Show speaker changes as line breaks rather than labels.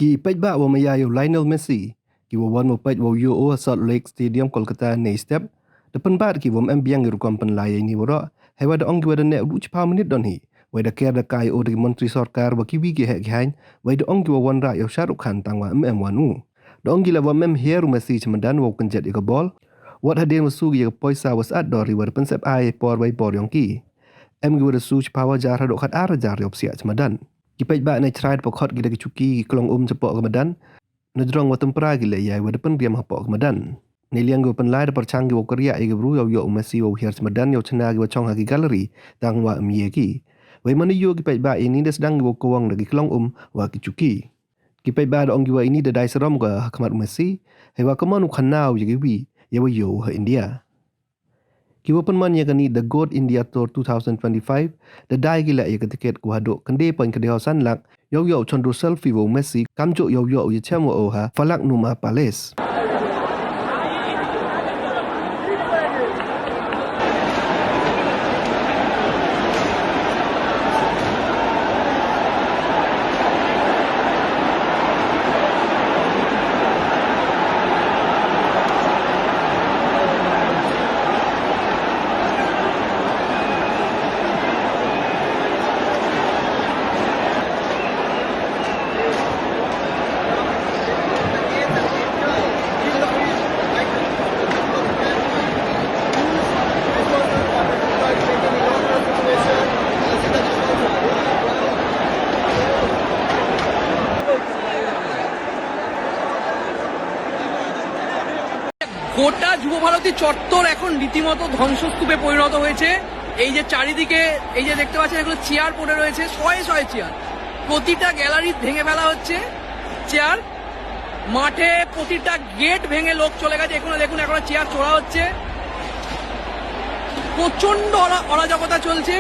Ki pejba wa mayayo Lionel Messi ki wa wan mo pej wa yo o Salt Lake Stadium Kolkata nei step depan bat ki wa biang rukom pen laya ni wora hewa da ong wa da ne du chpa menit don hi wa da ker da kai o de menteri sarkar wa ki wi ge hek hain wa da ong wa wan ra yo Shahrukh Khan tang wa wanu da ong la wa heru Messi chamadan wa kenjet ik bol wat haden wa su ge poisa was ad dori wa pen sep ai por bai por yong ki gi wa da su chpa wa jar do khat ar jar yo sia chamadan ki pej ba nei tried pokot gi da ki chuki klong chepok kamadan Nedrong wa tempera gila ya wa depan diam hapok kemadan. Niliang go penlai da perchang go Korea ya bru yo Messi wa hiar kemadan yo chena go chong hagi gallery tang wa mie ki. Wai mani yo ki pai ba ini da sedang go kowang da ki klong wa ki chuki. Ki pai ba da ong wa ini da dai serom ga khamat Messi. Hai wa kemanu khanau ya wi ya wa yo ha India. Ki wa penman ya kani the God India Tour 2025 da dai gila ya tiket ku hadok kende poin kede hosan lak yo chondro selfie wo Messi kamjo yo ye chamo o ha falak numa palace
গোটা যুব ভারতী চত্বর এখন রীতিমতো ধ্বংসস্তূপে পরিণত হয়েছে। এই যে চারিদিকে এই যে দেখতে পাচ্ছেন এগুলো চেয়ার পড়ে রয়েছে, শয়ে শয়ে চেয়ার, প্রতিটা গ্যালারি ভেঙে ফেলা হচ্ছে চেয়ার, মাঠে প্রতিটা গেট ভেঙে লোক চলে গেছে। এখানে দেখুন এখন চেয়ার চড়া হচ্ছে, প্রচন্ড অরাজকতা চলছে।